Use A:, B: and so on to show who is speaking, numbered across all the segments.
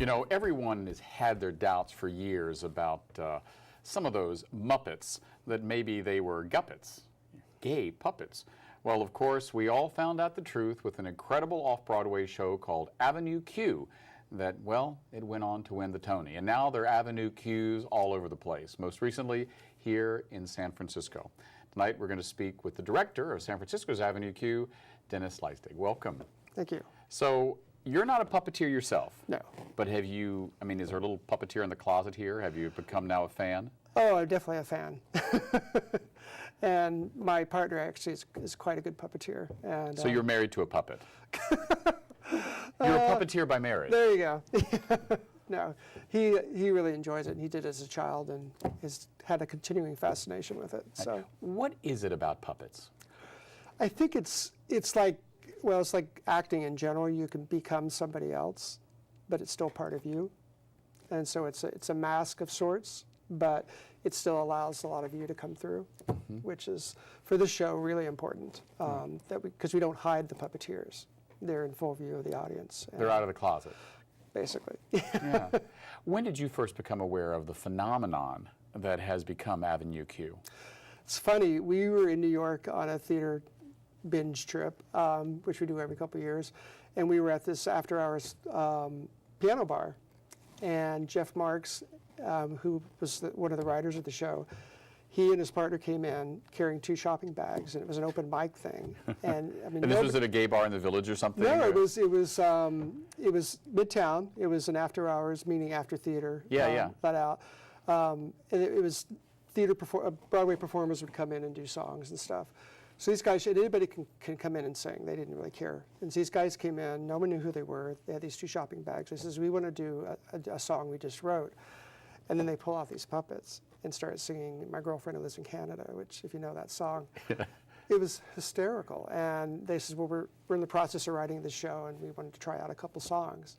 A: You know, everyone has had their doubts for years about some of those Muppets, that maybe they were guppets, gay puppets. Well, of course, we all found out the truth with an incredible off-Broadway show called Avenue Q that, well, it went on to win the Tony. And now there are Avenue Qs all over the place, most recently here in San Francisco. Tonight we're going to speak with the director of San Francisco's Avenue Q, Dennis Lickteig. Welcome.
B: Thank you.
A: So, you're not a puppeteer yourself.
B: No.
A: But have you, I mean, is there a little puppeteer in the closet here? Have you become now a fan?
B: Oh, I'm definitely a fan. And my partner actually is quite a good puppeteer. And,
A: so you're married to a puppet? You're a puppeteer by marriage?
B: There you go. No, he really enjoys it. He did it as a child and has had a continuing fascination with it. So,
A: what is it about puppets?
B: I think it's like, well, it's like acting in general. You can become somebody else, but it's still part of you. And so it's a mask of sorts, but it still allows a lot of you to come through, which is, for this show, really important. Because we don't hide the puppeteers. They're in full view of the audience.
A: They're out of the closet.
B: Basically.
A: Yeah. When did you first become aware of the phenomenon that has become Avenue Q?
B: It's funny, we were in New York on a theater binge trip, which we do every couple of years, and we were at this after-hours piano bar, and Jeff Marks, who was one of the writers of the show, he and his partner came in carrying 2 shopping bags, and it was an open mic thing. And I mean,
A: and this was at a gay bar in the Village or something?
B: No, it was Midtown. It was an after-hours, meaning after theater. Let out, and it was Broadway performers would come in and do songs and stuff. So these guys, anybody can come in and sing. They didn't really care. And so these guys came in. No one knew who they were. They had these 2 shopping bags. They says, "We want to do a song we just wrote." And then they pull out these puppets and start singing "My Girlfriend Who Lives in Canada," which, if you know that song, it was hysterical. And they said, "Well, we're in the process of writing this show, and we wanted to try out a couple songs."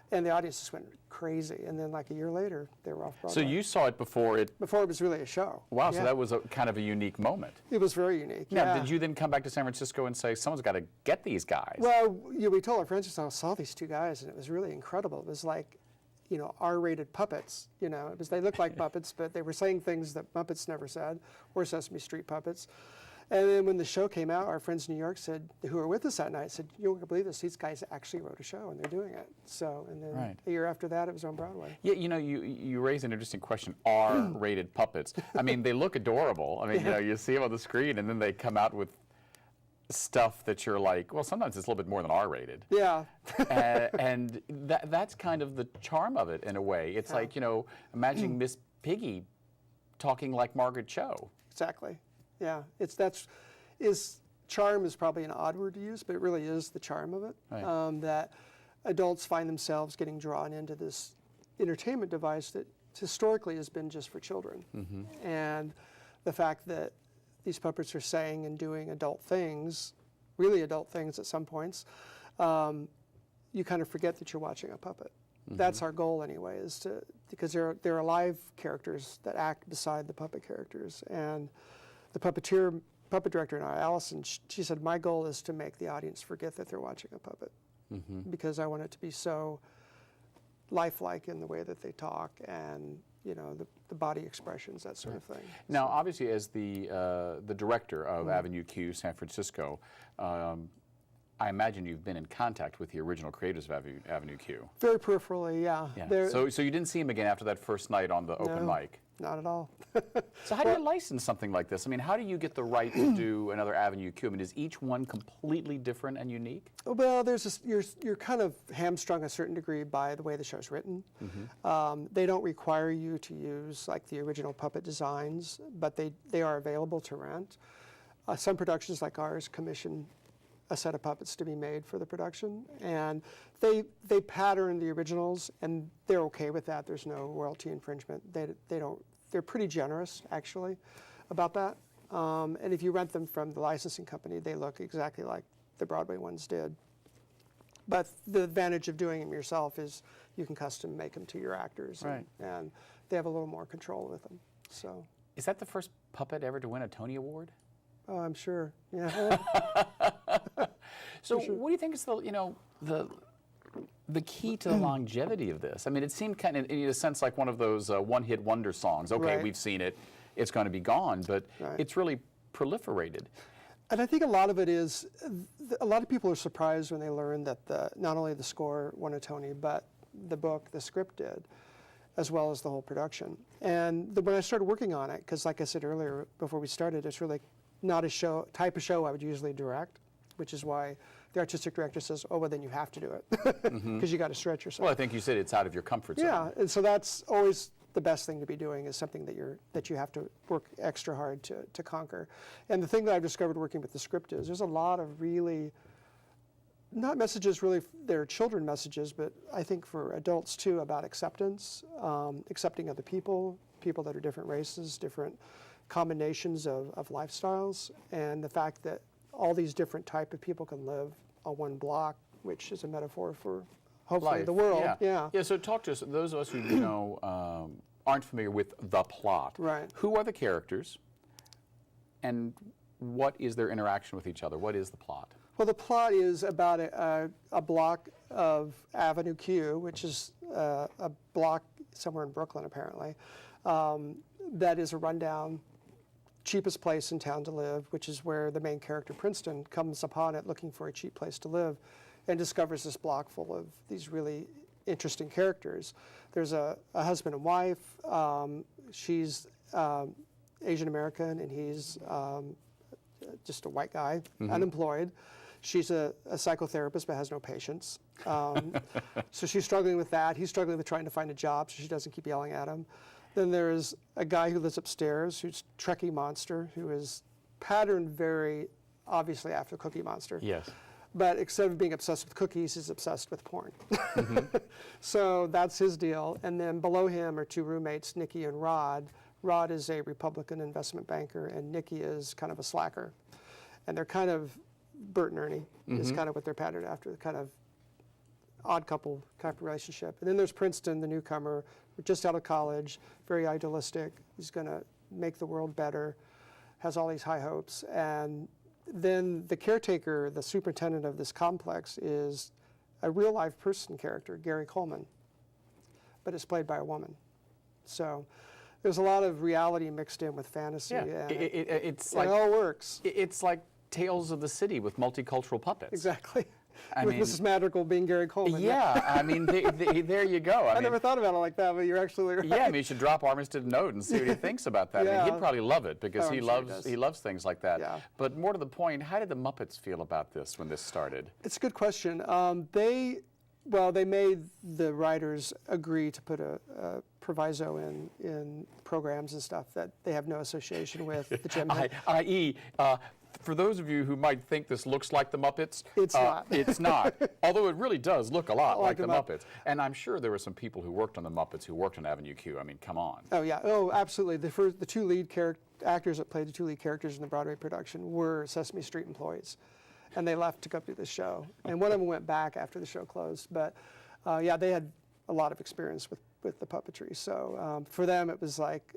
B: And the audience just went crazy. And then, like a year later, they were off Broadway.
A: So you saw it before it...
B: Before it was really a show.
A: Wow, so that was kind of a unique moment.
B: It was very unique,
A: Now, did you then come back to San Francisco and say, someone's got to get these guys?
B: Well, we told our friends, I saw these 2 guys, and it was really incredible. It was like, R-rated puppets. They looked like Muppets, but they were saying things that Muppets never said, or Sesame Street puppets. And then when the show came out, our friends in New York said, who were with us that night, said, "You won't believe this, these guys actually wrote a show, and they're doing it." So, and then a year after that, it was on Broadway.
A: Yeah, you raise an interesting question, R-rated puppets. I mean, they look adorable. I mean, you see them on the screen, and then they come out with stuff that you're like, well, sometimes it's a little bit more than R-rated.
B: Yeah.
A: And that's kind of the charm of it, in a way. It's like, imagining Miss Piggy talking like Margaret Cho.
B: Exactly. Yeah, charm is probably an odd word to use, but it really is the charm of it. Right. That adults find themselves getting drawn into this entertainment device that historically has been just for children. And the fact that these puppets are saying and doing adult things, really adult things at some points, you kind of forget that you're watching a puppet. That's our goal anyway, because there are live characters that act beside the puppet characters. And the puppet director and I, Allison, she said, my goal is to make the audience forget that they're watching a puppet, because I want it to be so lifelike in the way that they talk and the body expressions, that sort of thing.
A: Now, obviously, as the director of Avenue Q San Francisco, I imagine you've been in contact with the original creators of Avenue Q.
B: Very peripherally, yeah.
A: So you didn't see him again after that first night on the open mic?
B: Not at all.
A: So how do you license something like this? I mean, how do you get the right to do another Avenue Q? I mean, is each one completely different and unique?
B: Well, you're kind of hamstrung a certain degree by the way the show's written. They don't require you to use like the original puppet designs, but they are available to rent. Some productions like ours commission a set of puppets to be made for the production, and they pattern the originals, and they're okay with that. There's no royalty infringement. They're pretty generous actually about that. And if you rent them from the licensing company, they look exactly like the Broadway ones did. But the advantage of doing them yourself is you can custom make them to your actors, and they have a little more control with them. So,
A: is that the first puppet ever to win a Tony Award?
B: Oh, I'm sure. Yeah.
A: So, what do you think is the the key to the longevity of this? I mean, it seemed kind of, in a sense, like one of those one-hit wonder songs. Okay,
B: Right.
A: we've seen it, it's going to be gone, but
B: Right.
A: it's really proliferated.
B: And I think a lot of it is, a lot of people are surprised when they learn that not only the score won a Tony, but the book, the script did, as well as the whole production. And when I started working on it, because like I said earlier, before we started, it's really not a type of show I would usually direct, which is why the artistic director says, oh, well, then you have to do it, because you got to stretch yourself.
A: Well, I think you said it's out of your comfort zone.
B: Yeah, and so that's always the best thing to be doing, is something that you have to work extra hard to conquer. And the thing that I've discovered working with the script is there's a lot of really, not messages really, they're children messages, but I think for adults too, about acceptance, accepting other people that are different races, different combinations of lifestyles, and the fact that all these different type of people can live on one block, which is a metaphor for hopefully the world.
A: Yeah. So talk to us, those of us who aren't familiar with the plot.
B: Right.
A: Who are the characters, and what is their interaction with each other? What is the plot?
B: Well, the plot is about a block of Avenue Q, which is a block somewhere in Brooklyn, apparently, that is a rundown, cheapest place in town to live, which is where the main character, Princeton, comes upon it looking for a cheap place to live and discovers this block full of these really interesting characters. There's a husband and wife. She's Asian American, and he's just a white guy, unemployed. She's a psychotherapist but has no patience. So she's struggling with that. He's struggling with trying to find a job so she doesn't keep yelling at him. Then there's a guy who lives upstairs who's Trekkie Monster, who is patterned very obviously after Cookie Monster.
A: Yes.
B: But instead of being obsessed with cookies, he's obsessed with porn. So that's his deal. And then below him are two roommates, Nikki and Rod. Rod is a Republican investment banker, and Nikki is kind of a slacker. And they're kind of, Bert and Ernie is kind of what they're patterned after, kind of odd couple type of relationship. And then there's Princeton, the newcomer, just out of college, very idealistic. He's going to make the world better, has all these high hopes. And then the caretaker, the superintendent of this complex, is a real life person character, Gary Coleman, but it's played by a woman. So there's a lot of reality mixed in with fantasy.
A: Yeah.
B: And
A: It's
B: it
A: like
B: all works.
A: It's like Tales of the City with multicultural puppets.
B: Exactly.
A: I
B: with
A: mean,
B: Mrs. Madrigal being Gary Coleman.
A: Yeah, I mean, there you go.
B: I never thought about it like that, but you're actually right.
A: Yeah, I mean, you should drop Armistead a note and see what he thinks about that. I
B: Yeah.
A: mean, he'd probably love it because
B: Oh,
A: he
B: I'm sure he
A: loves
B: does.
A: loves things like that.
B: Yeah.
A: But more to the point, how did the Muppets feel about this when this started?
B: It's a good question. They made the writers agree to put a proviso in programs and stuff that they have no association with the Jim Henson.
A: I.e., for those of you who might think this looks like the Muppets,
B: It's not.
A: It's not. Although it really does look a lot like the
B: the
A: Muppets. And I'm sure there were some people who worked on the Muppets who worked on Avenue Q. I mean, come on.
B: Oh yeah. Oh, absolutely. The two lead actors that played the two lead characters in the Broadway production were Sesame Street employees, and they left to go do this show. And one of them went back after the show closed. But yeah, they had a lot of experience with the puppetry. So for them, it was like,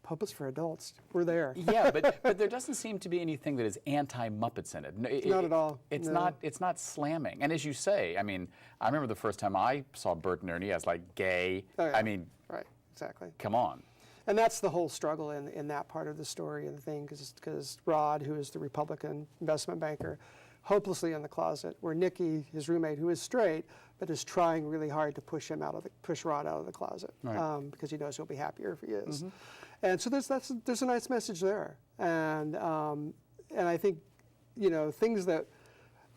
B: puppets for adults. We're there.
A: Yeah, but there doesn't seem to be anything that is anti-Muppets in it.
B: Not at all.
A: It's
B: No.
A: not slamming. And as you say, I mean, I remember the first time I saw Bert and Ernie as like gay.
B: Oh, yeah.
A: I mean,
B: Right. Exactly.
A: come on.
B: And that's the whole struggle in that part of the story and the thing, because Rod, who is the Republican investment banker, hopelessly in the closet, where Nikki, his roommate, who is straight, but is trying really hard to push Rod out of the closet,
A: Right.
B: because he knows he'll be happier if he is. And so there's a nice message there, and I think, things that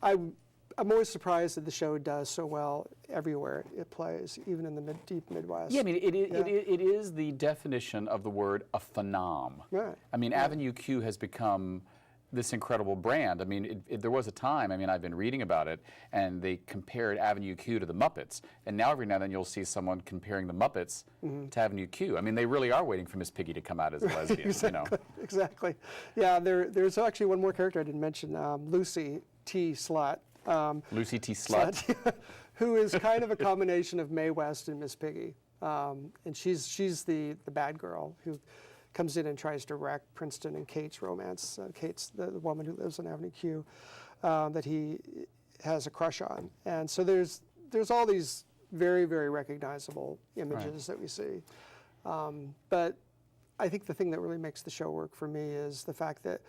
B: I'm always surprised that the show does so well everywhere it plays, even in the deep Midwest.
A: Yeah, I mean, it is the definition of the word a phenom.
B: Right.
A: I mean, Avenue Q has become this incredible brand. I mean, there was a time, I mean, I've been reading about it, and they compared Avenue Q to the Muppets. And now every now and then you'll see someone comparing the Muppets to Avenue Q. I mean, they really are waiting for Miss Piggy to come out as a lesbian,
B: Exactly. Yeah, there's actually one more character I didn't mention, Lucy T. Slut.
A: Lucy T. Slut.
B: Who is kind of a combination of Mae West and Miss Piggy. And she's the bad girl who comes in and tries to wreck Princeton and Kate's romance. Kate's the woman who lives on Avenue Q that he has a crush on. And so there's there's all these very, very recognizable images that we see. But I think the thing that really makes the show work for me is the fact that,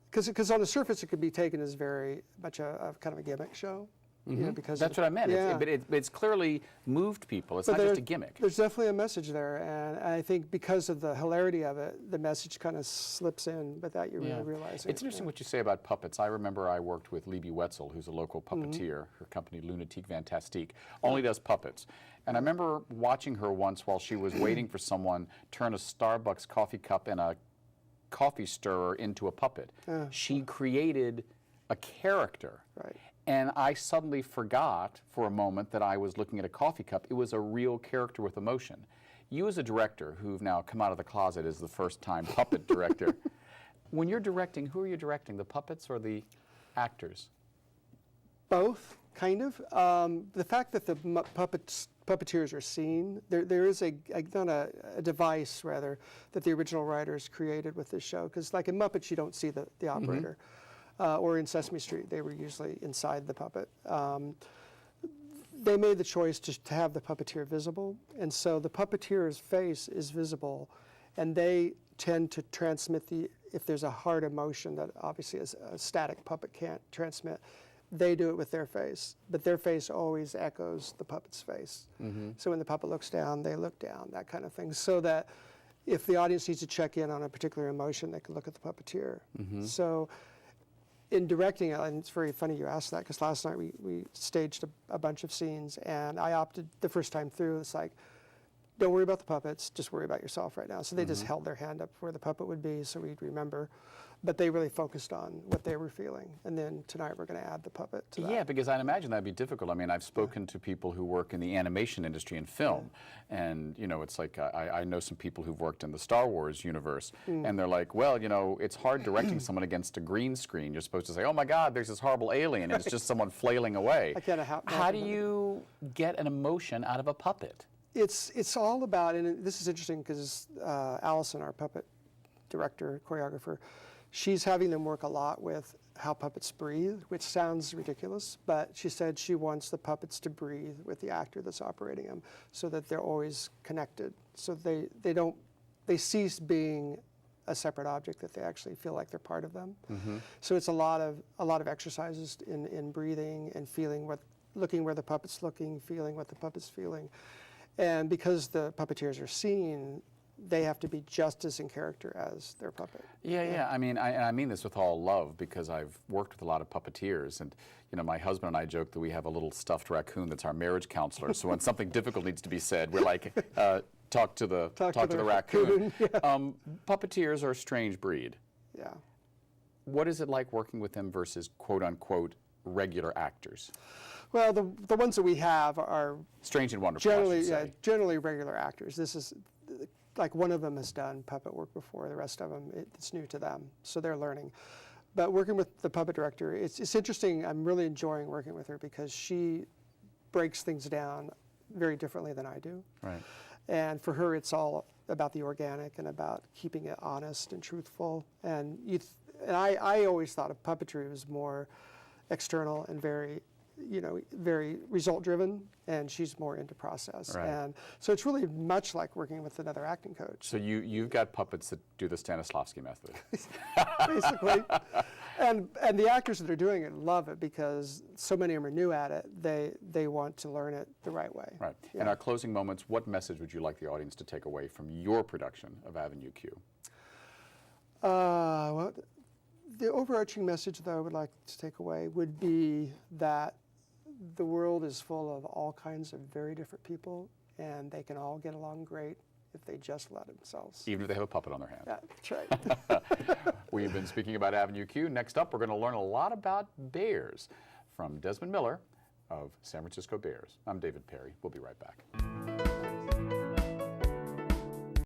B: because on the surface it could be taken as very much a kind of a gimmick show. You know, because
A: that's what I meant.
B: Yeah.
A: It's clearly moved people. It's not just a gimmick.
B: There's definitely a message there, and I think because of the hilarity of it, the message kind of slips in without you really realizing.
A: It's interesting what you say about puppets. I remember I worked with Libby Wetzel, who's a local puppeteer. Her company, Lunatique Fantastique, only does puppets. And I remember watching her once while she was waiting for someone turn a Starbucks coffee cup and a coffee stirrer into a puppet. She created a character.
B: Right.
A: And I suddenly forgot for a moment that I was looking at a coffee cup. It was a real character with emotion. You as a director, who've now come out of the closet as the first-time puppet director, when you're directing, who are you directing, the puppets or the actors?
B: Both, kind of. The fact that the puppeteers are seen, there is a device, rather, that the original writers created with this show. Because like in Muppets, you don't see the operator. Or in Sesame Street, they were usually inside the puppet. They made the choice to have the puppeteer visible, and so the puppeteer's face is visible, and they tend to transmit if there's a hard emotion that obviously a static puppet can't transmit, they do it with their face, but their face always echoes the puppet's face. So when the puppet looks down, they look down, that kind of thing, so that if the audience needs to check in on a particular emotion, they can look at the puppeteer. So in directing it, and it's very funny you asked that, because last night we staged a bunch of scenes, and I opted the first time through, it's like, don't worry about the puppets, just worry about yourself right now. So they just held their hand up where the puppet would be so we'd remember. But they really focused on what they were feeling. And then tonight we're going to add the puppet to that.
A: Yeah, because I'd imagine that'd be difficult. I mean, I've spoken to people who work in the animation industry and film. And, you know, it's like I know some people who've worked in the Star Wars universe. And they're like, well, you know, it's hard directing someone against a green screen. You're supposed to say, oh, my God, there's this horrible alien. And it's just someone flailing away. How do you get an emotion out of a puppet?
B: It's all about, and this is interesting because Allison, our puppet director, choreographer, she's having them work a lot with how puppets breathe, which sounds ridiculous, but she said she wants the puppets to breathe with the actor that's operating them so that they're always connected. So they cease being a separate object, that they actually feel like they're part of them. So it's a lot of exercises in breathing and feeling looking where the puppet's looking, feeling what the puppet's feeling. And because the puppeteers are seen, they have to be just as in character as their puppet.
A: Yeah. I mean, I mean this with all love, because I've worked with a lot of puppeteers, and you know, my husband and I joke that we have a little stuffed raccoon that's our marriage counselor. So when something difficult needs to be said, we're like, talk to the raccoon. Puppeteers are a strange breed.
B: Yeah.
A: What is it like working with them versus quote unquote regular actors?
B: Well, the ones that we have are
A: strange and wonderful.
B: Generally regular actors. This is like one of them has done puppet work before. The rest of them, it's new to them, so they're learning. But working with the puppet director, it's interesting. I'm really enjoying working with her because she breaks things down very differently than I do.
A: Right.
B: And for her, it's all about the organic and about keeping it honest and truthful. And I always thought of puppetry was more external and very result driven, and she's more into process.
A: Right.
B: And so it's really much like working with another acting coach.
A: So you've got puppets that do the Stanislavski method.
B: Basically. And the actors that are doing it love it because so many of them are new at it. They want to learn it the right way.
A: Right.
B: Yeah.
A: In our closing moments, what message would you like the audience to take away from your production of Avenue Q?
B: Well, the overarching message that I would like to take away would be that the world is full of all kinds of very different people, and they can all get along great if they just let themselves.
A: Even if they have a puppet on their hand.
B: Yeah, that's right.
A: We've been speaking about Avenue Q. Next up, we're going to learn a lot about bears from Desmond Miller of San Francisco Bears. I'm David Perry. We'll be right back.